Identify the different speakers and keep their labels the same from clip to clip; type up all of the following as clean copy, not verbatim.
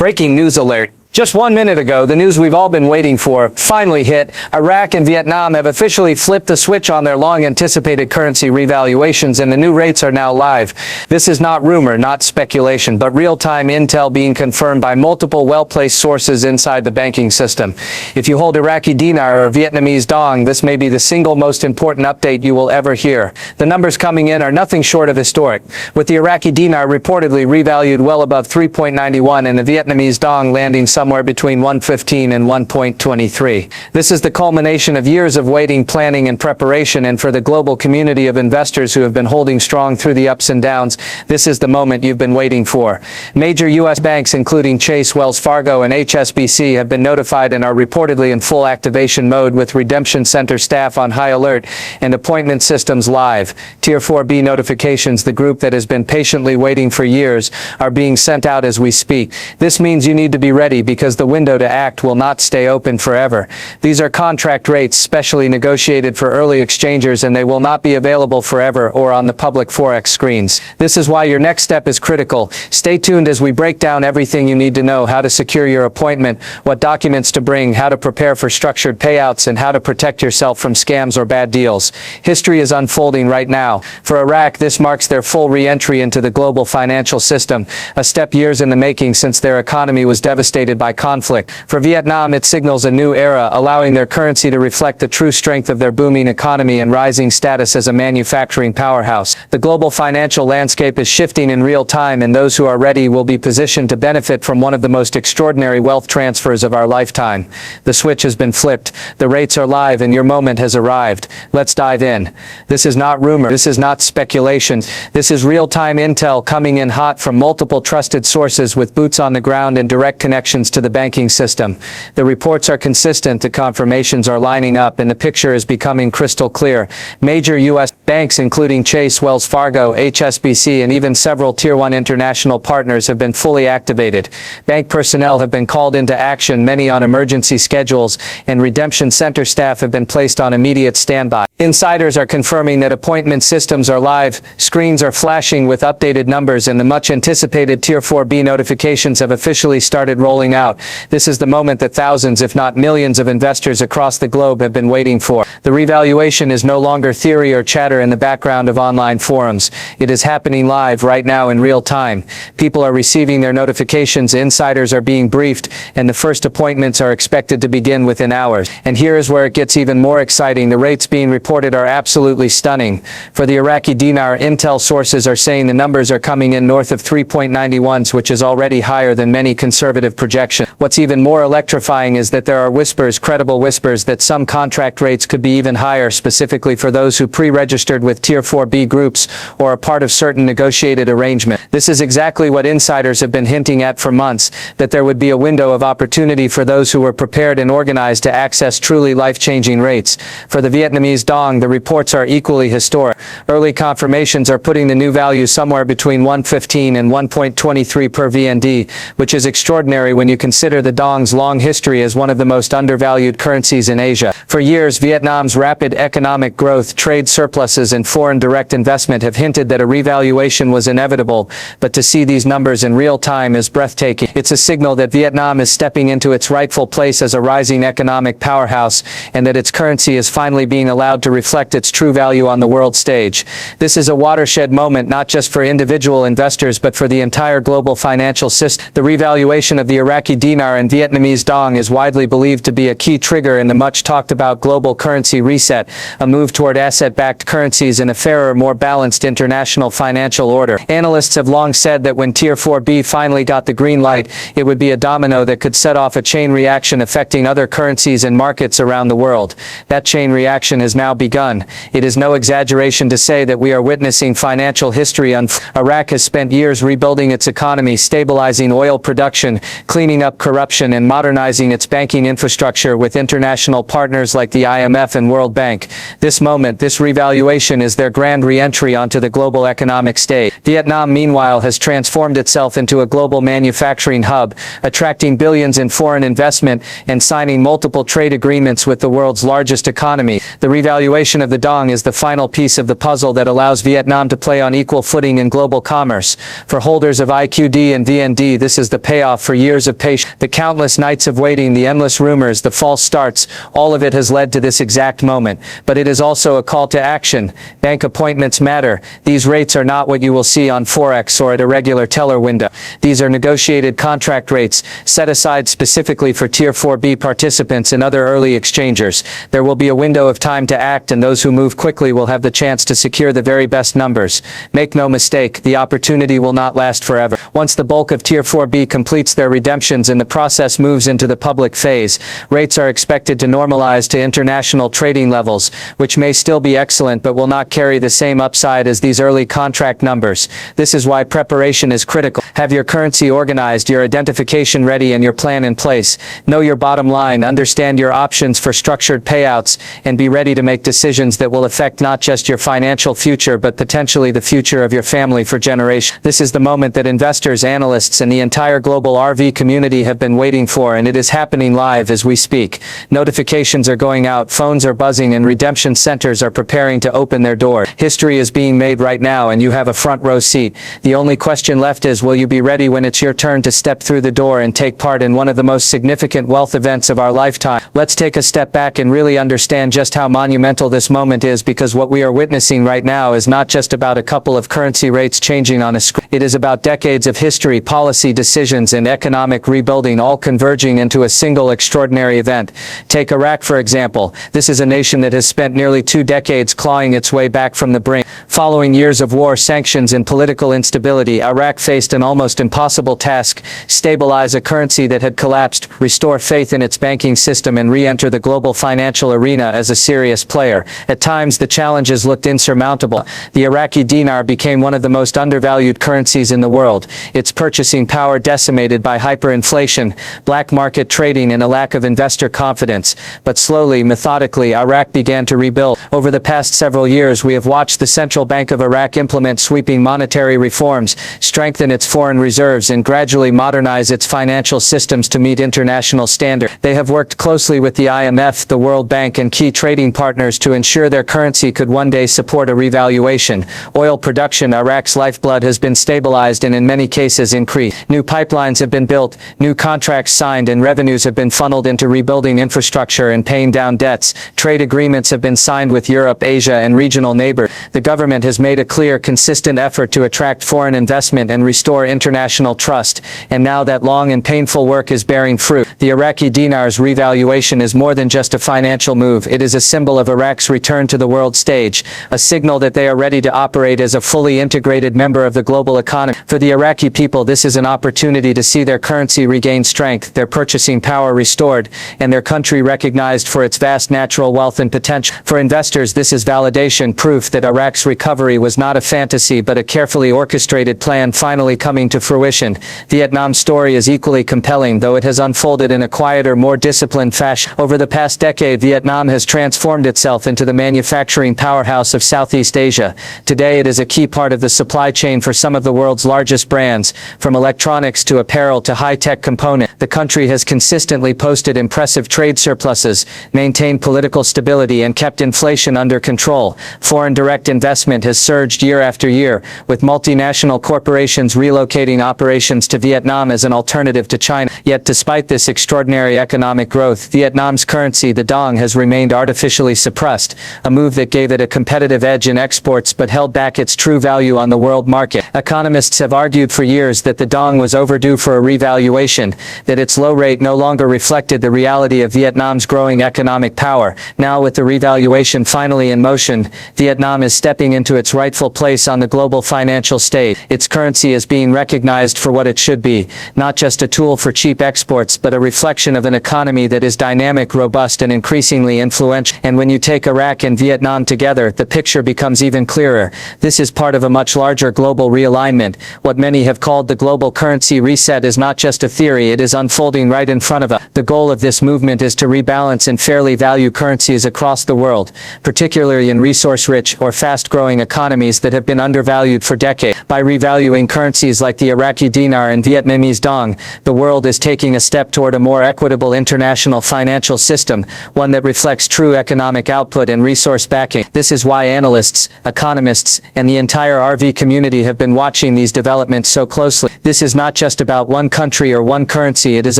Speaker 1: Breaking news alert. Just 1 minute ago, the news we've all been waiting for finally hit. Iraq and Vietnam have officially flipped the switch on their long-anticipated currency revaluations, and the new rates are now live. This is not rumor, not speculation, but real-time intel being confirmed by multiple well-placed sources inside the banking system. If you hold Iraqi Dinar or Vietnamese Dong, this may be the single most important update you will ever hear. The numbers coming in are nothing short of historic, with the Iraqi Dinar reportedly revalued well above 3.91 and the Vietnamese Dong landing somewhere between 1.15 and 1.23. This is the culmination of years of waiting, planning, and preparation, and for the global community of investors who have been holding strong through the ups and downs, this is the moment you've been waiting for. Major U.S. banks, including Chase, Wells Fargo, and HSBC, have been notified and are reportedly in full activation mode, with redemption center staff on high alert and appointment systems live. Tier 4B notifications, the group that has been patiently waiting for years, are being sent out as we speak. This means you need to be ready, because the window to act will not stay open forever. These are contract rates specially negotiated for early exchangers, and they will not be available forever or on the public Forex screens. This is why your next step is critical. Stay tuned as we break down everything you need to know: how to secure your appointment, what documents to bring, how to prepare for structured payouts, and how to protect yourself from scams or bad deals. History is unfolding right now. For Iraq, this marks their full re-entry into the global financial system, a step years in the making since their economy was devastated by conflict. For Vietnam, it signals a new era, allowing their currency to reflect the true strength of their booming economy and rising status as a manufacturing powerhouse. The global financial landscape is shifting in real time, and those who are ready will be positioned to benefit from one of the most extraordinary wealth transfers of our lifetime. The switch has been flipped, the rates are live, and your moment has arrived. Let's dive in. This is not rumor, this is not speculation, this is real-time intel coming in hot from multiple trusted sources with boots on the ground and direct connections to the banking system. The reports are consistent, the confirmations are lining up, and the picture is becoming crystal clear. Major U.S. banks, including Chase, Wells Fargo, HSBC, and even several Tier 1 international partners, have been fully activated. Bank personnel have been called into action, many on emergency schedules, and redemption center staff have been placed on immediate standby. Insiders are confirming that appointment systems are live, screens are flashing with updated numbers, and the much-anticipated Tier 4B notifications have officially started rolling out. This is the moment that thousands, if not millions, of investors across the globe have been waiting for. The revaluation is no longer theory or chatter in the background of online forums. It is happening live right now in real time. People are receiving their notifications, insiders are being briefed, and the first appointments are expected to begin within hours. And here is where it gets even more exciting. The rates being reported are absolutely stunning. For the Iraqi Dinar, intel sources are saying the numbers are coming in north of 3.91, which is already higher than many conservative projections. What's even more electrifying is that there are whispers, credible whispers, that some contract rates could be even higher, specifically for those who pre-registered with Tier 4B groups or are part of certain negotiated arrangement. This is exactly what insiders have been hinting at for months, that there would be a window of opportunity for those who were prepared and organized to access truly life-changing rates. For the Vietnamese Dong, the reports are equally historic. Early confirmations are putting the new value somewhere between 1.15 and 1.23 per VND, which is extraordinary when you consider the Dong's long history as one of the most undervalued currencies in Asia. For years, Vietnam's rapid economic growth, trade surpluses, and foreign direct investment have hinted that a revaluation was inevitable, but to see these numbers in real time is breathtaking. It's a signal that Vietnam is stepping into its rightful place as a rising economic powerhouse, and that its currency is finally being allowed to reflect its true value on the world stage. This is a watershed moment, not just for individual investors, but for the entire global financial system. The revaluation of the Iraqi Dinar and Vietnamese Dong is widely believed to be a key trigger in the much-talked-about global currency reset, a move toward asset-backed currencies and a fairer, more balanced international financial order. Analysts have long said that when Tier 4B finally got the green light, it would be a domino that could set off a chain reaction affecting other currencies and markets around the world. That chain reaction has now begun. It is no exaggeration to say that we are witnessing financial history unfold. Iraq has spent years rebuilding its economy, stabilizing oil production, cleaning cleaning up corruption and modernizing its banking infrastructure with international partners like the IMF and World Bank. This moment, this revaluation is their grand re-entry onto the global economic stage. Vietnam, meanwhile, has transformed itself into a global manufacturing hub, attracting billions in foreign investment and signing multiple trade agreements with the world's largest economy. The revaluation of the Dong is the final piece of the puzzle that allows Vietnam to play on equal footing in global commerce. For holders of IQD and VND, this is the payoff for years of patience. The countless nights of waiting, the endless rumors, the false starts, all of it has led to this exact moment. But it is also a call to action. Bank appointments matter. These rates are not what you will see on Forex or at a regular teller window. These are negotiated contract rates set aside specifically for Tier 4B participants and other early exchangers. There will be a window of time to act, and those who move quickly will have the chance to secure the very best numbers. Make no mistake, the opportunity will not last forever. Once the bulk of Tier 4B completes their redemptions and the process moves into the public phase, rates are expected to normalize to international trading levels, which may still be excellent but will not carry the same upside as these early contract numbers. This is why preparation is critical. Have your currency organized, your identification ready, and your plan in place. Know your bottom line, understand your options for structured payouts, and be ready to make decisions that will affect not just your financial future but potentially the future of your family for generations. This is the moment that investors, analysts, and the entire global RV community have been waiting for, and it is happening live as we speak. Notifications are going out, phones are buzzing, and redemption centers are preparing to open their door. History is being made right now, and you have a front row seat. The only question left is, will you be ready when it's your turn to step through the door and take part in one of the most significant wealth events of our lifetime? Let's take a step back and really understand just how monumental this moment is, because what we are witnessing right now is not just about a couple of currency rates changing on a screen. It is about decades of history, policy decisions, and economic rebuilding all converging into a single extraordinary event. Take Iraq, for example. This is a nation that has spent nearly 2 decades clawing its way back from the brink. Following years of war, sanctions, and political instability, Iraq faced an almost impossible task: stabilize a currency that had collapsed, restore faith in its banking system, and re-enter the global financial arena as a serious player. At times, the challenges looked insurmountable. The Iraqi dinar became one of the most undervalued currencies in the world, its purchasing power decimated by hyperinflation, black market trading, and a lack of investor confidence. But slowly, methodically, Iraq began to rebuild. Over the past several years, we have watched the Central Bank of Iraq implement sweeping monetary reforms, strengthen its foreign reserves, and gradually modernize its financial systems to meet international standards. They have worked closely with the IMF, the World Bank, and key trading partners to ensure their currency could one day support a revaluation. Oil production, Iraq's lifeblood, has been stabilized and in many cases increased. New pipelines have been built, new contracts signed, and revenues have been funneled into rebuilding infrastructure and paying down debts. Trade agreements have been signed with Europe, Asia, and regional neighbors. The government has made a clear, consistent effort to attract foreign investment and restore international trust, and now that long and painful work is bearing fruit. The Iraqi dinar's revaluation is more than just a financial move. It is a symbol of Iraq's return to the world stage, a signal that they are ready to operate as a fully integrated member of the global economy. For the Iraqi people, this is an opportunity to see their currency regain strength, their purchasing power restored, and their country recognized for its vast natural wealth and potential. For investors, this is validation, proof that Iraq's recovery was not a fantasy but a carefully orchestrated plan finally coming to fruition. Vietnam's story is equally compelling, though it has unfolded in a quieter, more disciplined fashion. Over the past decade, Vietnam has transformed itself into the manufacturing powerhouse of Southeast Asia. Today, it is a key part of the supply chain for some of the world's largest brands, from electronics to apparel to high-tech components. The country has consistently posted impressive trade surpluses, maintained political stability, and kept inflation under control. Foreign direct investment has surged year after year, with multinational corporations relocating operations to Vietnam as an alternative to China. Yet despite this extraordinary economic growth, Vietnam's currency, the Dong, has remained artificially suppressed, a move that gave it a competitive edge in exports but held back its true value on the world market. Economists have argued for years that the Dong was overdue for a revaluation, that its low rate no longer reflected the reality of Vietnam's growing economic power. Now, with the revaluation finally in motion, Vietnam is stepping into its rightful place on the global financial stage. Its currency is being recognized for what it should be, not just a tool for cheap exports, but a reflection of an economy that is dynamic, robust, and increasingly influential. And when you take Iraq and Vietnam together, the picture becomes even clearer. This is part of a much larger global realignment. What many have called the global currency reset is not just a theory, it is unfolding right in front of us. The goal of this movement is to rebalance and fairly value currencies across the world, particularly in resource-rich or fast-growing economies that have been undervalued for decades. By revaluing currencies like the Iraqi Dinar and Vietnamese Dong, the world is taking a step toward a more equitable international financial system, one that reflects true economic output and resource backing. This is why analysts, economists, and the entire RV community have been watching these developments so closely. This is not just about one country or one currency, it is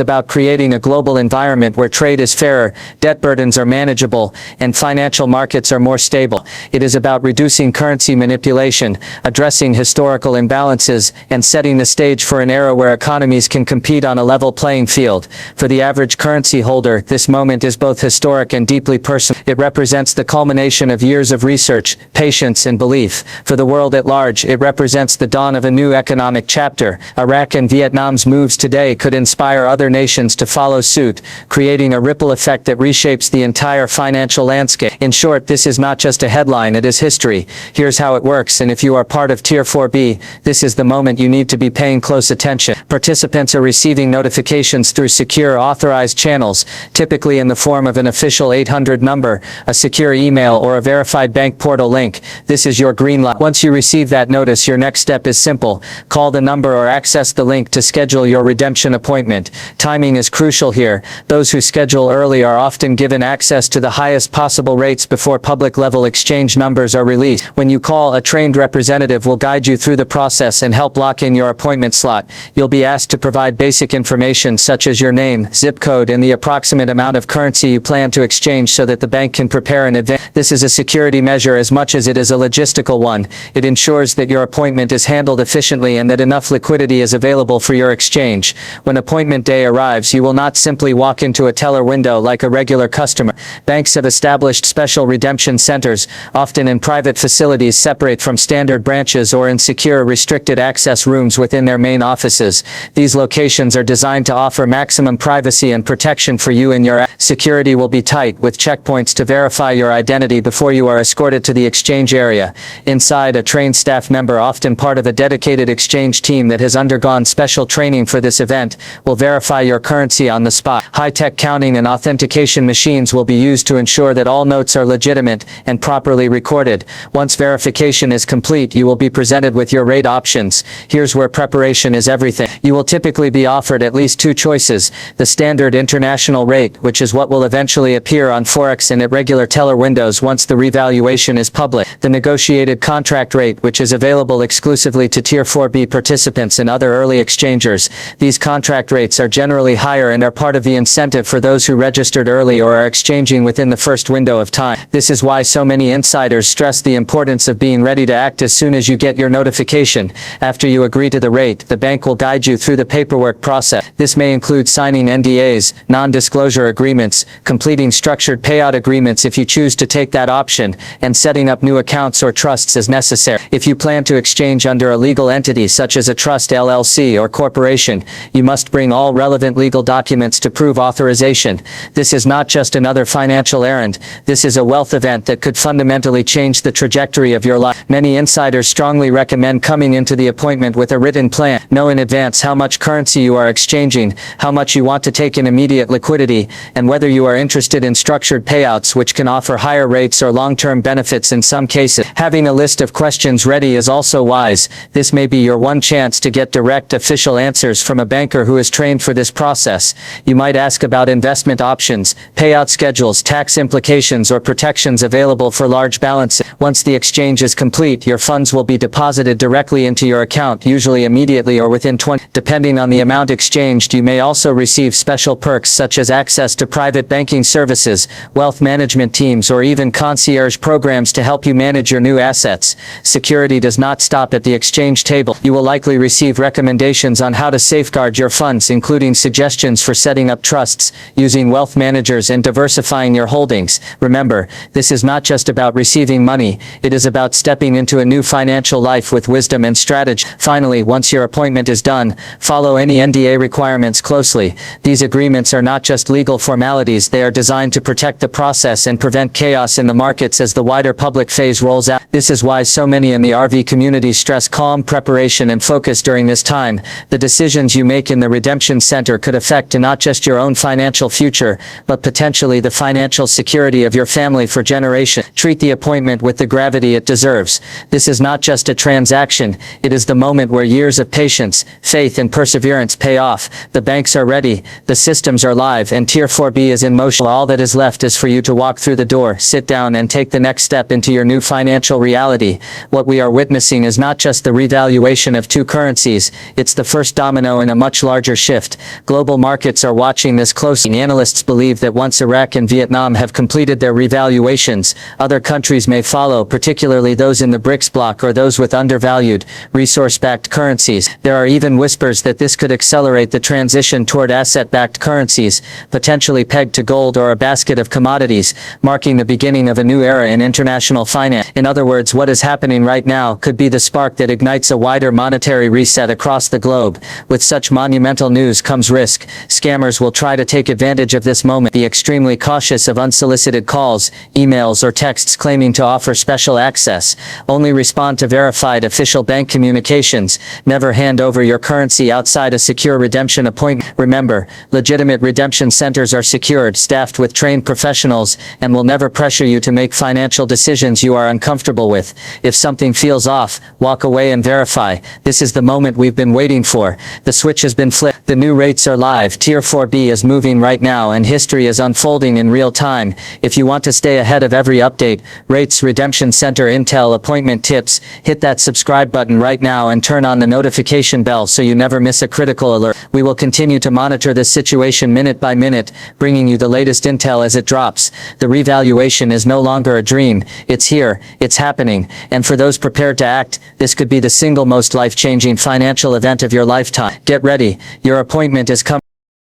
Speaker 1: about creating a global environment where trade is fairer, debt burdens are manageable, and financial markets are more stable. It is about reducing currency manipulation, addressing historical imbalances, and setting the stage for an era where economies can compete on a level playing field. For the average currency holder, this moment is both historic and deeply personal. It represents the culmination of years of research, patience, and belief. For the world at large, it represents the dawn of a new economic chapter. Iraq and Vietnam's moves today could inspire other nations to follow suit, creating a ripple effect that reshapes the entire financial landscape. In short, this is not just a headline, it is history. Here's how it works, and if you are part of Tier 4B, this is the moment you need to be paying close attention. Participants are receiving notifications through secure, authorized channels, typically in the form of an official 800 number, a secure email, or a verified bank portal link. This is your green light. Once you receive that notice, your next step is simple. Call the number or access the link to schedule your redemption appointment. Timing is crucial here. Those who schedule early are often given access to the highest possible rates before public-level exchange numbers are released. When you call, a trained representative will guide you through the process and help lock in your appointment slot. You'll be asked to provide basic information such as your name, zip code, and the approximate amount of currency you plan to exchange so that the bank can prepare in advance. This is a security measure as much as it is a logistical one. It ensures that your appointment is handled efficiently and that enough liquidity is available for your exchange. When appointment day arrives, you will not simply walk into a teller window like a regular customer. Banks have established special redemption centers, often in private facilities separate from standard branches or in secure, restricted access rooms within their main offices. These locations are designed to offer maximum privacy and protection for you and your security will be tight, with checkpoints to verify your identity before you are escorted to the exchange area. Inside, a trained staff member, often part of a dedicated exchange team that has undergone special training for this event, will verify your currency on the spot. High-tech counting and authentication machines will be used to ensure that all notes are legitimate and properly recorded. Once verification is complete, you will be presented with your rate options. Here's where preparation is everything. You will typically be offered at least two choices: the standard international rate, which is what will eventually appear on Forex and at regular teller windows once the revaluation is public; the negotiated contract rate, which is available exclusively to Tier 4B participants and other early exchangers. These contract rates are generally higher and are part of the incentive for those who registered early or are exchanging within the first window of time. This is why so many insiders stress the importance of being ready to act as soon as you get your notification. After you agree to the rate, the bank will guide you through the paperwork process. This may include signing NDAs, non-disclosure agreements, completing structured payout agreements if you choose to take that option, and setting up new accounts or trusts as necessary. If you plan to exchange under a legal entity such as a trust, LLC, or corporation, you must bring all relevant legal documents to prove authorization. This is not just another financial errand. This is a wealth event that could fundamentally change the trajectory of your life. Many insiders strongly recommend coming into the appointment with a written plan. Know in advance how much currency you are exchanging, how much you want to take in immediate liquidity, and whether you are interested in structured payouts, which can offer higher rates or long-term benefits in some cases. Having a list of questions ready is also wise. This may be your one chance to get direct official answers from a banker who is trained for this process. You might ask about investment options, payout schedules, tax implications, or protections available for large balances. Once the exchange is complete, your funds will be deposited directly into your account, usually immediately or within 20. Depending on the amount exchanged, you may also receive special perks such as access to private banking services, wealth management teams, or even concierge programs to help you manage your new assets. Security does not stop at the exchange table. You will likely receive recommendations on how to safeguard your funds, including suggestions for setting up trusts, using wealth managers, and diversifying your holdings. Remember, this is not just about receiving money, it is about stepping into a new financial life with wisdom and strategy. Finally, once your appointment is done, follow any NDA requirements closely. These agreements are not just legal formalities, they are designed to protect the process and prevent chaos in the markets as the wider public phase rolls out. This is why so many in the RV community stress calm preparation and focus during this time. The decisions you make in the redemption center could affect not just your own financial future, but potentially the financial security of your family for generations. Treat the appointment with the gravity it deserves. This is not just a transaction, it is the moment where years of patience, faith and perseverance pay off. The banks are ready, the systems are live, and Tier 4B is in motion. All that is left is for you to walk through the door, sit down and take the next step into your new financial reality. What we are witnessing is not just the revaluation of two currencies, it's the first domino in a much larger shift. Global markets are watching this closely. Analysts believe that once Iraq and Vietnam have completed their revaluations, other countries may follow, particularly those in the BRICS bloc or those with undervalued, resource-backed currencies. There are even whispers that this could accelerate the transition toward asset-backed currencies, potentially pegged to gold or a basket of commodities, marking the beginning of a new era in international finance. In other words, what is happening right now could be the spark that ignites a wider monetary reset across the globe. With such monumental news comes risk. Scammers will try to take advantage of this moment. Be extremely cautious of unsolicited calls, emails, or texts claiming to offer special access. Only respond to verified official bank communications. Never hand over your currency outside a secure redemption appointment. Remember, legitimate redemption centers are secured, staffed with trained professionals, and will never pressure you to make financial decisions you are uncomfortable with. If something feels off, walk away and verify. This is the moment we've been waiting for. The switch has been flipped. The new rates are live. Tier 4B is moving right now, and history is unfolding in real time. If you want to stay ahead of every update, rates, redemption center intel, appointment tips, hit that subscribe button right now and turn on the notification bell so you never miss a critical alert. We will continue to monitor this situation minute by minute, bringing you the latest intel as it drops. The revaluation is no longer a dream. It's here, it's happening, and for those prepared to act, this could be the single most life-changing financial event of your lifetime. Get ready, your appointment is coming.